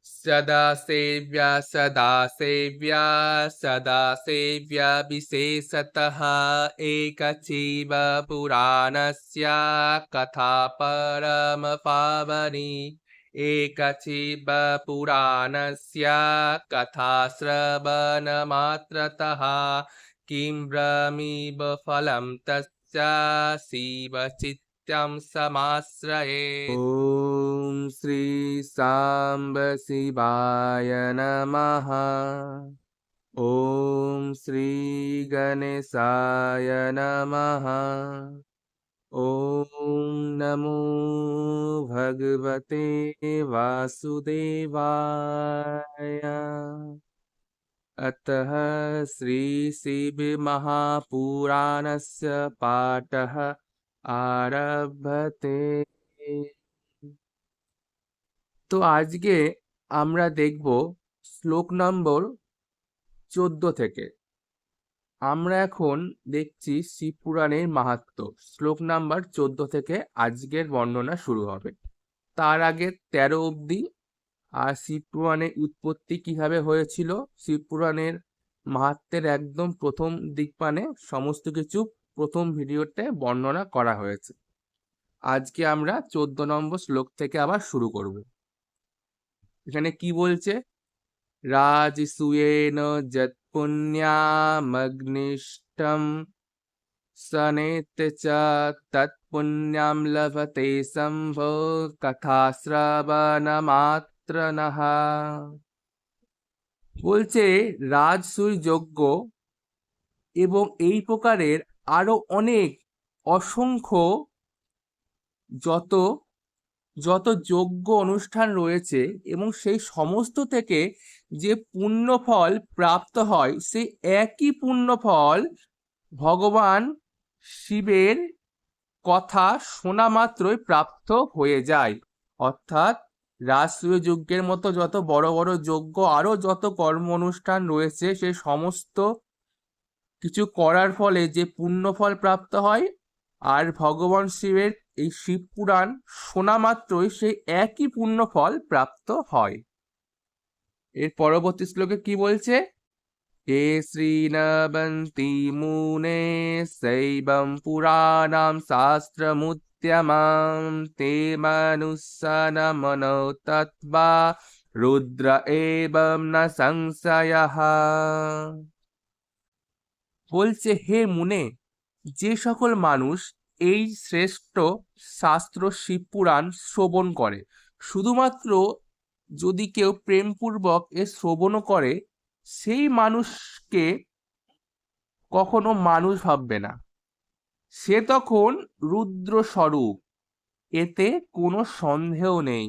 सदा सेव्या सदा सेव्या सदा सेव्या विशेषतः एकचैव पुराणस्य कथा परमपावनी एकचैव पुराणस्य कथा श्रवणमात्रतः किं ब्रह्मीव फलं तस्य शिवचित्तं समाश्रये। ॐ श्री सांब शिवाय नमः। ॐ श्री गणेशाय नमः। ॐ नमो भगवते वासुदेवाय। अतः श्री शिव महापुराणस्य पाठः आरभते। তো আজকে আমরা দেখব শ্লোক নম্বর 14 থেকে। আমরা এখন দেখছি শিবপুরাণের মাহাত্ম্য। শ্লোক নাম্বার 14 থেকে আজকের বর্ণনা শুরু হবে। তার আগে 13 অবধি আর শিবপুরাণের উৎপত্তি কিভাবে হয়েছিল, শিবপুরাণের মাহাত্ম্যের একদম প্রথম দিকপানে সমস্ত কিছু প্রথম ভিডিওতে বর্ণনা করা হয়েছে। আজকে আমরা 14 নম্বর শ্লোক থেকে আবার শুরু করব। এখানে কি বলছে? রাজসূয়েন যৎ পুণ্যামগ্নিষ্ঠম সনেতে চ তৎ পুণ্যম লভতে শম্ভো কথা শ্রবণমাত্রনঃ। বলছে রাজসূয় যজ্ঞ এবং এই প্রকারের আরো অনেক অসংখ্য যত যত যজ্ঞ অনুষ্ঠান রয়েছে এবং সেই সমস্ত থেকে যে পুণ্যফল প্রাপ্ত হয়, সেই একই পুণ্যফল ভগবান শিবের কথা শোনা মাত্রই প্রাপ্ত হয়ে যায়। অর্থাৎ রাজসূয় যজ্ঞের মতো যত বড় বড় যজ্ঞ আরো যত কর্ম অনুষ্ঠান রয়েছে, সেই সমস্ত কিছু করার ফলে যে পুণ্যফল প্রাপ্ত হয়, আর ভগবান শিবের এই শিবপুরাণ শোনা মাত্রই সেই একই পুণ্যফল প্রাপ্ত হয়। এর পরবর্তী শ্লোকে কি বলছে? এ শ্রীনবন্তি মুনে শৈবম পুরাণাম শাস্ত্রমুদ্যমাম তে মনুষ্যান মনো তত্ত্বা রুদ্র এবম ন সংশয়ঃ। বলছে হে মুনে, যে সকল মানুষ এই শ্রেষ্ঠ শাস্ত্র শিবপুরাণ শ্রবণ করে, শুধুমাত্র যদি কেউ প্রেমপূর্বক এ শ্রবণও করে, সেই মানুষকে কখনো মানুষ ভাববে না, সে তখন রুদ্র স্বরূপ, এতে কোনো সন্দেহ নেই।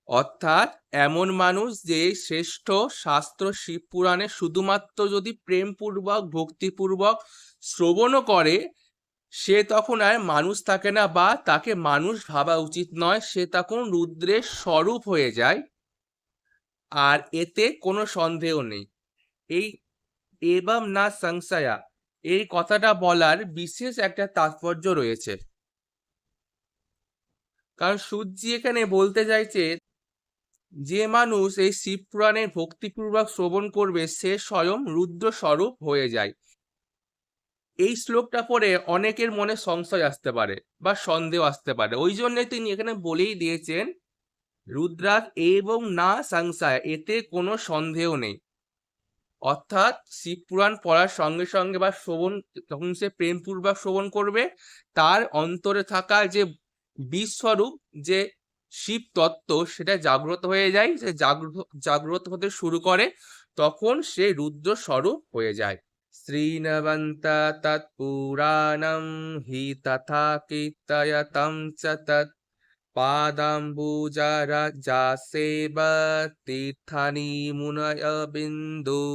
অর্থাৎ এমন মানুষ যে শ্রেষ্ঠ শাস্ত্র শিবপুরাণে শুধুমাত্র যদি প্রেমপূর্বক ভক্তিপূর্বক শ্রবণও করে, সে তখন আর মানুষ থাকে না, বা তাকে মানুষ ভাবা উচিত নয়, সে তখন রুদ্রের স্বরূপ হয়ে যায়, আর এতে কোনো সন্দেহ নেই। এই এবং না সংশয়া, এই কথাটা বলার বিশেষ একটা তাৎপর্য রয়েছে, কারণ সূর্যি এখানে বলতে চাইছে যে মানুষ এই শিবপুরাণের ভক্তিপূর্বক শ্রবণ করবে, সে স্বয়ং রুদ্র স্বরূপ হয়ে যায়। এই শ্লোকটা পড়ে অনেকের মনে সংশয় আসতে পারে বা সন্দেহ আসতে পারে, ওই জন্য তিনি এখানে বলেই দিয়েছেন রুদ্রাত এবং না সংশয়, এতে কোনো সন্দেহ নেই। অর্থাৎ শিবপুরাণ পড়ার সঙ্গে সঙ্গে বা শ্রবণ, যখন সে প্রেমপূর্বক শ্রবণ করবে, তার অন্তরে থাকা যে বিস্বরূপ যে শিব তত্ত্ব, সেটা জাগ্রত হয়ে যায়। সে জাগ্রত হতে শুরু করে, তখন সে রুদ্র স্বরূপ হয়ে যায়। শ্রীনবন্তা তৎপুরাণম হি তথা কীর্তয়তম চ তৎ পাদাম্বুজারা যাসেবা তীর্থানি মুনয় বিন্দু।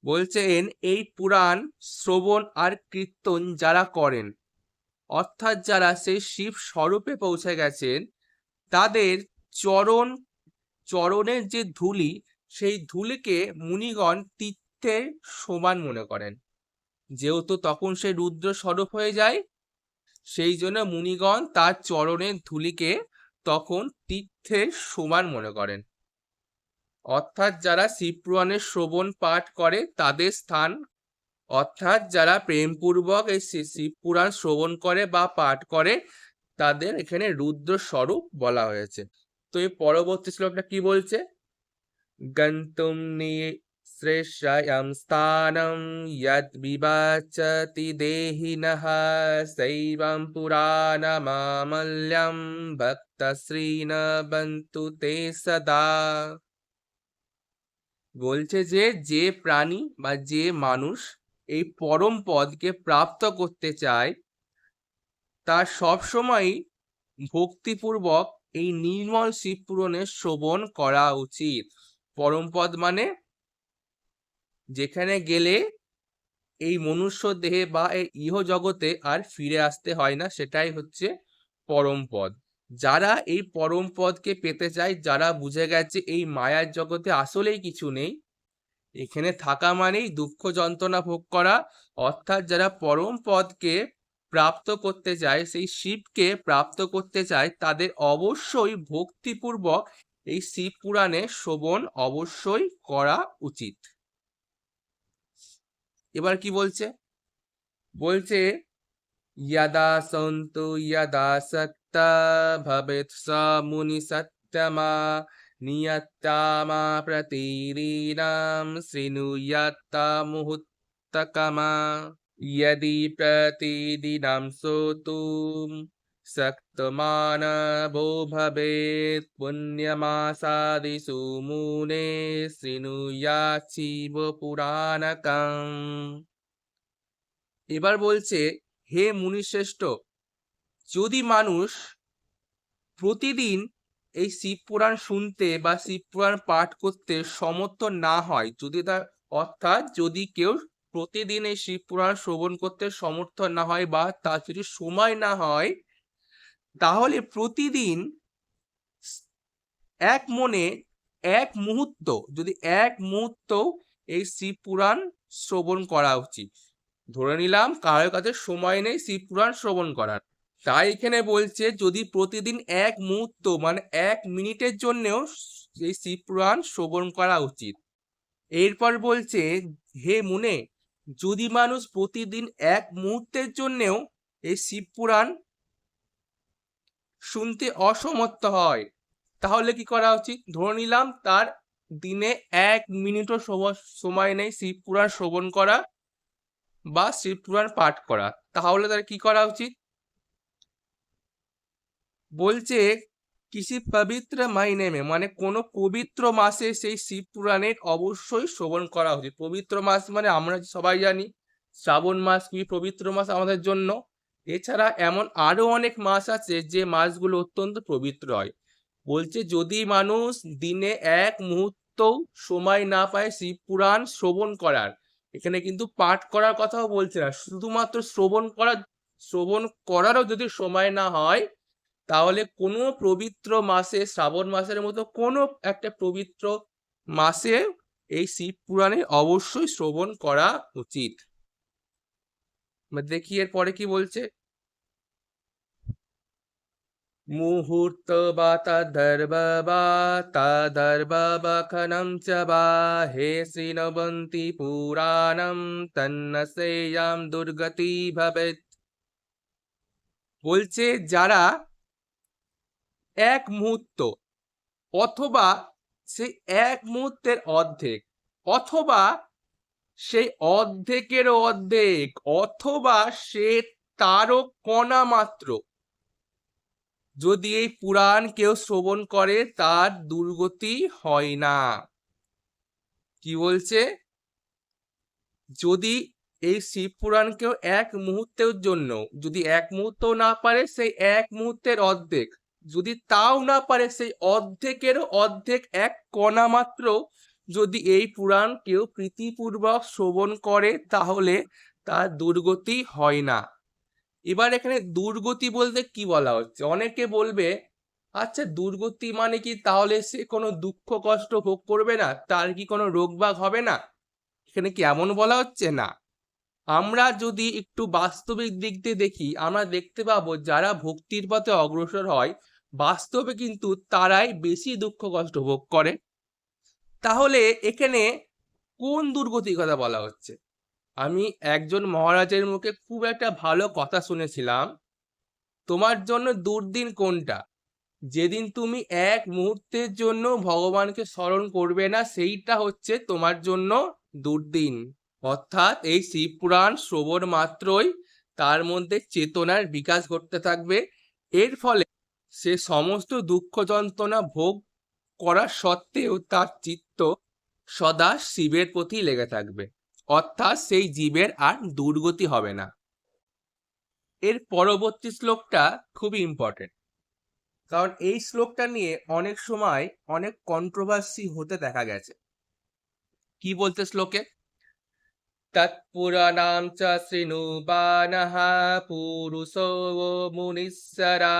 বলছেন এই পুরাণ শ্রবণ আর কীর্তন যারা করেন, অর্থাৎ যারা সেই শিব স্বরূপে পৌঁছে গেছেন, তাদের চরণের যে ধূলি, সেই ধূলিকে মুনিগণ তীর্থের সমান মনে করেন। যেহেতু তখন সে রুদ্র স্বরূপ হয়ে যায়, সেই জন্য মুনিগণ তার চরণের ধূলিকে তখন তীর্থের সমান মনে করেন। অর্থাৎ যারা শিব পুরাণের শ্রবণ পাঠ করে তাদের স্থান, অর্থাৎ যারা প্রেমপূর্বক এই শিব পুরাণ শ্রবণ করে বা পাঠ করে তাদের এখানে রুদ্র স্বরূপ বলা হয়েছে। তো এই পরবর্তী শ্লোকটা কি বলছে? গন্তুম নিঃশ্রেষায়াম স্থানম যদ বিবাচতি দেহিনঃ সৈবম পুরাণমামল্যম ভক্তশ্রীণ বন্তু তে সদা। বলছে যে যে প্রাণী বা যে মানুষ এই পরম পদকে প্রাপ্ত করতে চায় তার সবসময় ভক্তিপূর্বক এই নির্মল শিব পুরাণের শ্রবণ করা উচিত। পরমপদ মানে যেখানে গেলে এই মনুষ্য দেহে বা এই ইহ জগতে আর ফিরে আসতে হয় না, সেটাই হচ্ছে পরমপদ। যারা এই পরমপদকে পেতে চায়, যারা বুঝে গেছে এই মায়ার জগতে আসলেই কিছু নেই, এখানে থাকা মানেই দুঃখ যন্ত্রণা ভোগ করা, অর্থাৎ যারা পরম পদকে প্রাপ্ত করতে চায়, সেই শিবকে প্রাপ্ত করতে চায়, তাদের অবশ্যই ভক্তিপূর্বক এই শিব পুরাণে শ্রবণ অবশ্যই করা উচিত। এবার কি বলছে? বলছে यदा सन्तु यदा सक्ता भवेत् स मुनि सत्तमा नियत्तामा प्रतीरीणां शृणुयात्ता मुहुत्तकमा यदि प्रतिदिनं सोतुं सक्तमानवो भवेत् पुण्यमासादिषु मुने शृणुयात् शिव पुराणकम्। এবার বলছে হে মুনিশ্রেষ্ঠ, যদি মানুষ প্রতিদিন এই শিব পুরাণ শুনতে বা শিব পুরাণ পাঠ করতে সমর্থ না হয়, যদি তার অর্থাৎ যদি কেউ প্রতিদিন এই শিব পুরাণ শ্রবণ করতে সমর্থ না হয় বা তার যদি সময় না হয়, তাহলে প্রতিদিন এক মনে এক মুহূর্ত, যদি এক মুহূর্ত এই শিব পুরাণ শ্রবণ করা উচিত। ধরে নিলাম কারোর কাছে সময় নেই শিব পুরাণ শ্রবণ করার, তাই এখানে বলছে যদি প্রতিদিন এক মুহূর্ত মানে 1 মিনিটের জন্যেও এই শিব পুরাণ শ্রবণ করা উচিত। এরপর বলছে হে মুনে, যদি মানুষ প্রতিদিন 1 মুহূর্তের জন্যেও এই শিব পুরাণ শুনতে অসমর্থ হয়, তাহলে কি করা উচিত? ধরে নিলাম তার দিনে 1 মিনিটও সময় নেই শিব পুরাণ শ্রবণ করা বা শিব পুরাণ পাঠ করা, তাহলে তার কি করা উচিত? বলছে কিসি পবিত্র মাইনে মে, মানে কোনো পবিত্র মাসে সেই শিব পুরাণের অবশ্যই শ্রবণ করা উচিত। পবিত্র মাস মানে আমরা সবাই জানি শ্রাবণ মাস কি পবিত্র মাস আমাদের জন্য। এছাড়া এমন আরো অনেক মাস আছে যে মাসগুলো অত্যন্ত পবিত্র হয়। বলছে যদি মানুষ দিনে 1 মুহূর্ত সময় না পায় শিব পুরাণ শ্রবণ করার, এখানে কিন্তু পাঠ করার কথাও বলছে না, শুধুমাত্র শ্রবণ করারও যদি সময় না হয়, তাহলে কোনো পবিত্র মাসে, শ্রাবণ মাসের মতো কোনো একটা পবিত্র মাসে এই শিব পুরাণে অবশ্যই শ্রবণ করা উচিত। দেখি এর পরে কি বলছে। মুহূর্ত বা তদর্বখনম চ বা হে শৃণবন্তি পুরাণম তন্নসেয়াম দুর্গতি ভবেৎ। বলছে যারা 1 মুহূর্ত অথবা সেই 1 মুহূর্তের অর্ধেক অথবা সেই অর্ধেকেরও অর্ধেক অথবা সে তারও কণা মাত্র যদি এই পুরাণ কেউ শ্রবণ করে তার দুর্গতি হয় না। কি বলছে? যদি এই শিব পুরাণ কেউ 1 মুহূর্তের জন্য, যদি 1 মুহূর্ত না পারে সেই 1 মুহূর্তের অর্ধেক, যদি তাও না পারে সেই অর্ধেকেরও অর্ধেক 1 কণা মাত্র যদি এই পুরাণ কেউ প্রীতিপূর্বক শ্রবণ করে, তাহলে তার দুর্গতি হয় না। এবার এখানে দুর্গতি বলতে কি বলা হচ্ছে? অনেকে বলবে আচ্ছা দুর্গতি মানে কি, তাহলে সে কোনো দুঃখ কষ্ট ভোগ করবে না, তার কি কোনো রোগ বাগ হবে না? এখানে কি এমন বলা হচ্ছে? না। আমরা যদি একটু বাস্তবিক দিক দিয়ে দেখি, আমরা দেখতে পাবো যারা ভক্তির পথে অগ্রসর হয় বাস্তবে কিন্তু তারাই বেশি দুঃখ কষ্ট ভোগ করে। তাহলে এখানে কোন দুর্গতির কথা বলা হচ্ছে? আমি একজন মহারাজের মুখে খুব একটা ভালো কথা শুনেছিলাম, তোমার জন্য দুর্দিন কোনটা? যেদিন তুমি এক মুহূর্তের জন্য ভগবানকে স্মরণ করবে না, সেইটা হচ্ছে তোমার জন্য দুর্দিন। অর্থাৎ এই শিবপুরাণ শ্রবণ মাত্রই তার মধ্যে চেতনার বিকাশ ঘটতে থাকবে। এর ফলে সে সমস্ত দুঃখ যন্ত্রণা ভোগ করা সত্ত্বেও তার চিত্ত সদা শিবের প্রতি লেগে থাকবে। অর্থাৎ সেই জীবের আর দুর্গতি হবে না। এর পরবর্তী শ্লোকটা খুবই ইম্পর্টেন্ট, কারণ এই শ্লোকটা নিয়ে অনেক সময় অনেক কন্ট্রোভার্সি হতে দেখা গেছে। কি বলতে শ্লোকে? তৎপুরাণাং চ শৃণুবানঃ পুরুষো মুনিঃসরা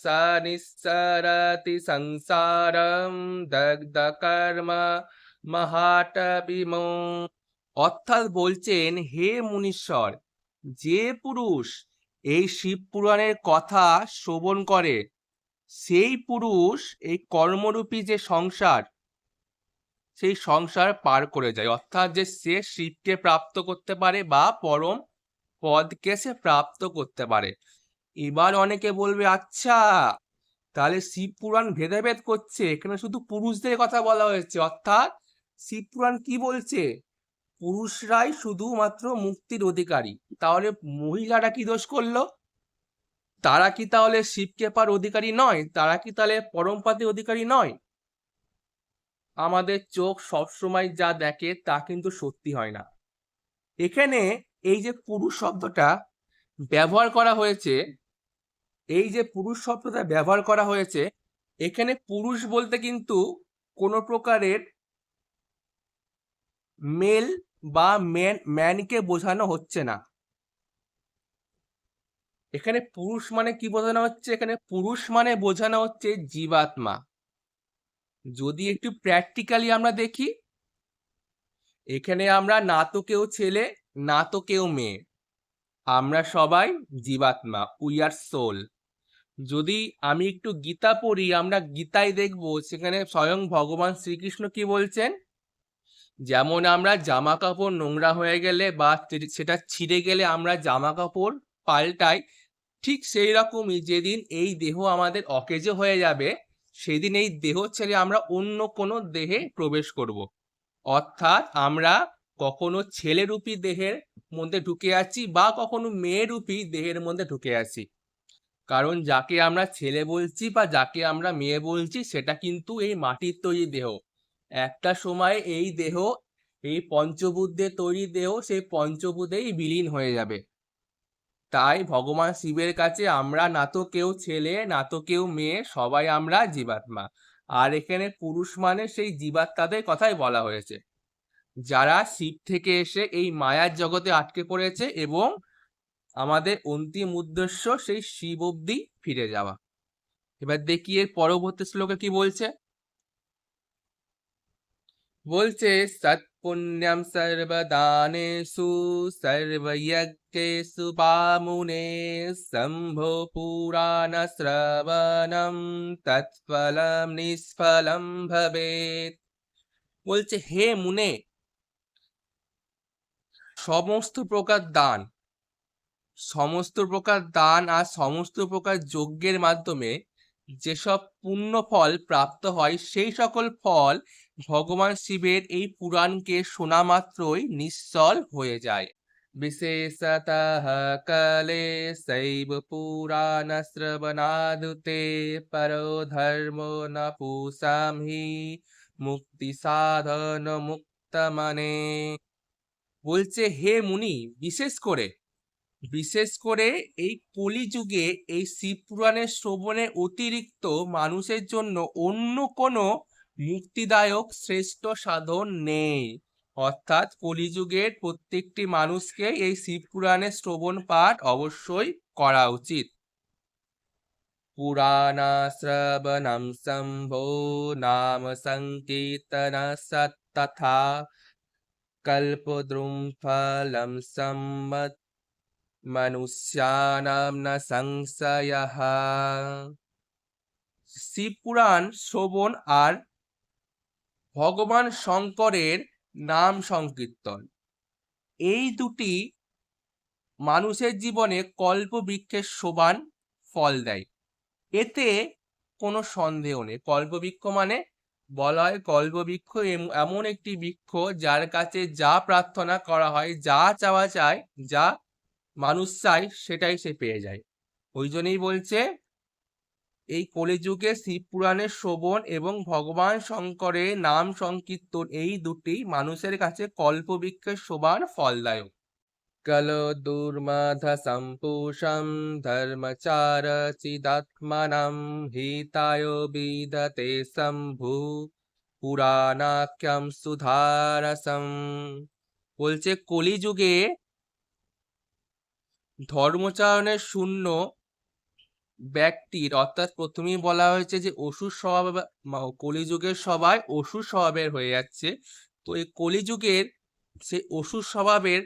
সা নিঃসরতি সংসারম দগ্ধকর্ম মহাটবিমো। অর্থাৎ বলছেন, হে মুনীশ্বর, যে পুরুষ এই শিব পুরাণের কথা শ্রবণ করে সেই পুরুষ এই কর্মরূপী যে সংসার, সেই সংসার পার করে যায়। অর্থাৎ যে সে শিবকে প্রাপ্ত করতে পারে বা পরম পদকে সে প্রাপ্ত করতে পারে। এবার অনেকে বলবে, আচ্ছা তাহলে শিব পুরাণ ভেদাভেদ করছে, এখানে শুধু পুরুষদের কথা বলা হয়েছে, অর্থাৎ শিব পুরাণ কি বলছে? পুরুষরাই শুধুমাত্র মুক্তির অধিকারী। তাহলে মহিলারা কি দোষ করলো? তারা কি তাহলে শিবকে পার অধিকারী নয়? তারা কি তাহলে পরম পদের অধিকারী নয়? আমাদের চোখ সবসময় যা দেখে তা কিন্তু সত্যি হয় না। এখানে এই যে পুরুষ শব্দটা ব্যবহার করা হয়েছে, এই যে পুরুষ শব্দটা ব্যবহার করা হয়েছে, এখানে পুরুষ বলতে কিন্তু কোনো প্রকারের মেল বা ম্যানকে বোঝানো হচ্ছে না। এখানে পুরুষ মানে কি বোঝানো হচ্ছে? এখানে পুরুষ মানে বোঝানো হচ্ছে জীবাত্মা। যদি একটু প্র্যাকটিক্যালি আমরা দেখি, এখানে আমরা না তো কেউ ছেলে না তো কেউ মেয়ে, আমরা সবাই জীবাত্মা, উই আর সোল। যদি আমি একটু গীতা পড়ি, আমরা গীতায় দেখব সেখানে স্বয়ং ভগবান শ্রীকৃষ্ণ কি বলছেন, যেমন আমরা জামা কাপড় নোংরা হয়ে গেলে বা সেটা ছিঁড়ে গেলে আমরা জামা কাপড় পাল্টাই, ঠিক সেই রকমই যেদিন এই দেহ আমাদের অকেজো হয়ে যাবে, সেদিন এই দেহ ছেড়ে আমরা অন্য কোনো দেহে প্রবেশ করব। অর্থাৎ আমরা কখনো ছেলেরূপী দেহের মধ্যে ঢুকে আছি বা কখনো মেয়েরূপী দেহের মধ্যে ঢুকে আছি। কারণ যাকে আমরা ছেলে বলছি বা যাকে আমরা মেয়ে বলছি সেটা কিন্তু এই মাটির তৈরি দেহ। একটা সময় এই দেহ, এই পঞ্চভূতের তৈরি দেহ, সেই পঞ্চভূতেই বিলীন হয়ে যাবে। তাই ভগবান শিবের কাছে আমরা না তো কেউ ছেলে না তো কেউ মেয়ে, সবাই আমরা জীবাত্মা। আর এখানে পুরুষ মানে সেই জীবাত্মাদের কথাই বলা হয়েছে, যারা শিব থেকে এসে এই মায়ার জগতে আটকে পড়েছে এবং আমাদের অন্তিম উদ্দেশ্য সেই শিব অব্দি ফিরে যাওয়া। এবার দেখি এর পরবর্তী শ্লোকে কি বলছে। বলছে, সৎপুণ্যম সর্বদানেষু সর্বযজ্ঞেষু বামুনে শম্ভো পুরাণ শ্রবণম তৎফলম নিষ্ফলম ভবেৎ। বলছে, হে মুনে, সমস্ত প্রকার দান, সমস্ত প্রকার দান আর সমস্ত প্রকার যজ্ঞের মাধ্যমে যেসব পুণ্য ফল প্রাপ্ত হয়, সেই সকল ফল ভগবান শিবের এই পুরাণকে শোনা মাত্রই নিশ্চল হয়ে যায়। বিশেষতঃ কালে শৈব পুরাণ শ্রবণাদুতে পরো ধর্ম ন পুষাম হি মুক্তি সাধন মুক্ত মানে। বলছে, হে মুনি, বিশেষ করে এই কলিযুগে এই শিব পুরাণের শ্রবণের অতিরিক্ত মানুষের জন্য অন্য কোনো মুক্তিদায়ক শ্রেষ্ঠ সাধন নেই। অর্থাৎ কলিযুগের প্রত্যেকটি মানুষকে এই শিব পুরাণের শ্রবণ পাঠ অবশ্যই করা উচিত। পুরাণা শ্রবণম শম্ভো নাম সংকীর্তন তথা কল্পদ্রুম ফলম সম্মত মনুষ্যানাম না সংশয়ঃ। শিব পুরাণ শ্রবণ আর ভগবান শঙ্করের নাম সংকীর্তন, এই দুটি মানুষের জীবনে কল্পবৃক্ষের সমান ফল দেয়। এতে কোনো সন্দেহ নেই। কল্পবৃক্ষ মানে বলা হয় কল্পবৃক্ষ এমন একটি বৃক্ষ যার কাছে যা প্রার্থনা করা হয়, যা চাওয়া চায়, যা মানুষ চায় সেটাই সে পেয়ে যায়। ওই জন্যই বলছে এই কলিযুগে শিব পুরাণের শ্রবণ এবং ভগবান শঙ্করের নাম সংকীর্তন এই দুটি মানুষের কাছে কল্পবৃক্ষের সমান ফলদায়ক। কলো দুর্মাধ সম্পুষম ধর্মচার চিদাত্মনম হিতায় বিদতে শম্ভু পুরাণাখ্যম সুধারসম। বলছে কলিযুগে ধর্মচারণের শূন্য ব্যক্তির, অর্থাৎ প্রথমেই বলা হয়েছে যে অসুর স্বভাব, কলিযুগের সবাই অসুর স্বভাবের হয়ে যাচ্ছে। তো এই কলিযুগের সেই অসুর স্বভাবের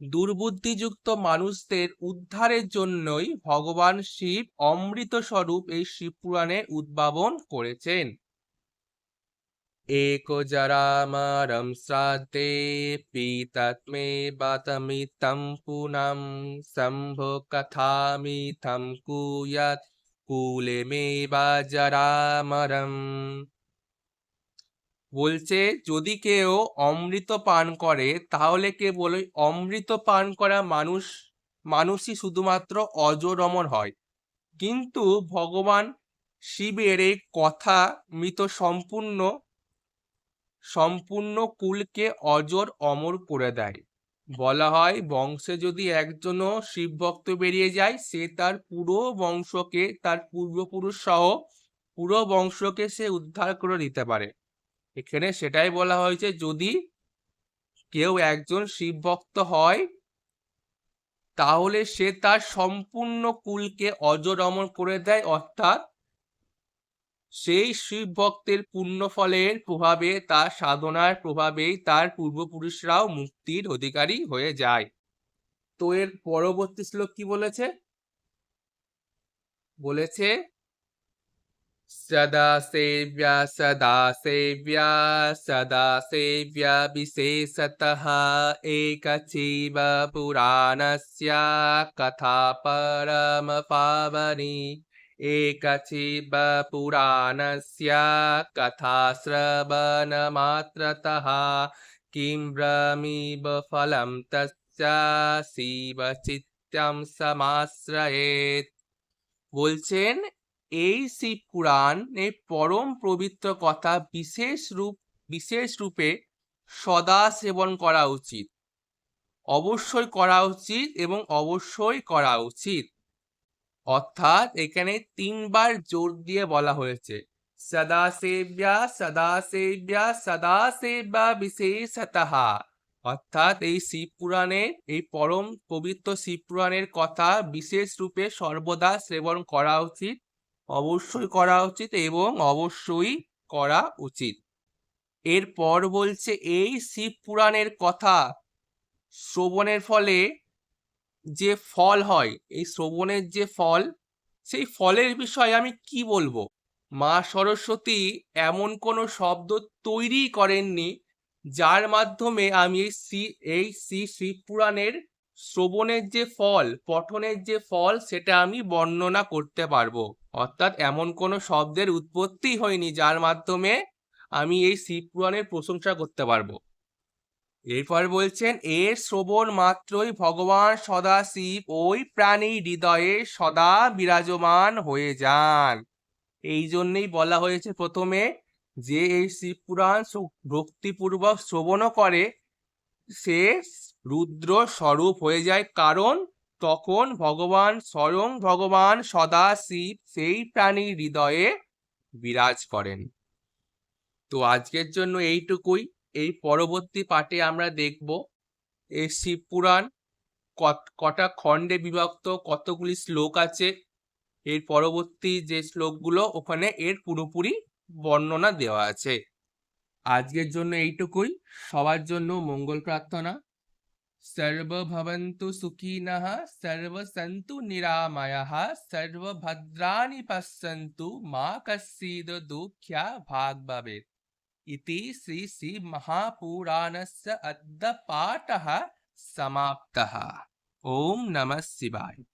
দুর্বুদ্ধিযুক্ত মানুষদের উদ্ধারের জন্যই ভগবান শিব অমৃত স্বরূপ এই শিব পুরাণে উদ্ভাবন করেছেন। एको जरामरं श्राद्धे पीतत्मे बातमितं पुनम शम्भो कथामितं कूयत् कूले मे বা জরামরম। বলছে যদি কেউ অমৃত পান করে তাহলে কেবল ওই অমৃত পান করা মানুষই শুধুমাত্র অজর অমর হয়, কিন্তু ভগবান শিবের এই কথা মৃত সম্পূর্ণ কুলকে অজর অমর করে দেয়। বলা হয় বংশে যদি একজনও শিব ভক্ত বেরিয়ে যায়, সে তার পুরো বংশকে, তার পূর্বপুরুষ সহ পুরো বংশকে সে উদ্ধার করে দিতে পারে। এখানে সেটাই বলা হয়েছে, যদি কেউ একজন শিব ভক্ত হয় তাহলে সে তার সম্পূর্ণ কুলকে অজর অমর করে দেয়, অর্থাৎ সেই শিব ভক্তের পুণ্য ফলের প্রভাবে, তার সাধনার প্রভাবেই তার পূর্বপুরুষরাও মুক্তির অধিকারী হয়ে যায়। তো এর পরবর্তী শ্লোক কি বলেছে? বলেছে সদা সেব্যা সদা সেব্যা সদা সেব্যা বিশেষতঃ একচিব পুরাণস্য কথা পরম পাবনি। एकचिब पुराणस्य कथा श्रवण मात्रतः किं ब्रह्मीव फलं तस्य शिव चित्तं समाश्रयेत्। বলছেন এই শিব পুরাণের পরম পবিত্র কথা বিশেষ রূপে সদা সেবন করা উচিত, অবশ্যই করা উচিত এবং অবশ্যই করা উচিত। অর্থাৎ এখানে তিনবার জোর দিয়ে বলা হয়েছে সদা সেব্যা সদা সেব্যা সদা সেব্যা বিশেষতঃ। অর্থাৎ এই শিব পুরাণের, এই পরম পবিত্র শিব পুরাণের কথা বিশেষ রূপে সর্বদা শ্রবণ করা উচিত, অবশ্যই করা উচিত এবং অবশ্যই করা উচিত। এরপর বলছে এই শিব পুরাণের কথা শ্রবণের ফলে যে ফল হয়, এই শ্রবণের যে ফল, সেই ফলের বিষয়ে আমি কি বলবো? মা সরস্বতী এমন কোনো শব্দ তৈরি করেননি যার মাধ্যমে আমি এই শিব পুরাণের শ্রবণের যে ফল, পঠনের যে ফল, সেটা আমি বর্ণনা করতে পারবো। অর্থাৎ এমন কোনো শব্দের উৎপত্তি হয়নি যার মাধ্যমে আমি এই শিব পুরাণের প্রশংসা করতে পারবো। এরপর বলছেন এর শ্রবণ মাত্রই ভগবান সদাশিব ওই প্রাণী হৃদয়ে সদা বিরাজমান হয়ে যান। এই জন্যই বলা হয়েছে প্রথমে যে এই শিব পুরাণ ভক্তিপূর্বক শ্রবণ করে সে রুদ্র স্বরূপ হয়ে যায়, কারণ তখন স্বয়ং ভগবান সদাশিব সেই প্রাণীর হৃদয়ে বিরাজ করেন। তো আজকের জন্য এইটুকুই। এই পরবর্তী পাঠে আমরা দেখব এই শিব পুরাণ কটা খণ্ডে বিভক্ত, কতগুলি শ্লোক আছে, এর পরবর্তী যে শ্লোকগুলো ওখানে এর পুরোপুরি বর্ণনা দেওয়া আছে। আজকের জন্য এইটুকুই। সবার জন্য মঙ্গল প্রার্থনা। সর্বভবন্তু সুখিনঃ, সর্বসন্তু নিরাময়াঃ, সর্বভদ্রাণি পশ্যন্তু, মা কশ্চিদ দুঃখ্যা ভাগ ভবেৎ। इति श्री श्री महापुराणस्य अद्य पाठः समाप्तः। ओम नमः शिवाय।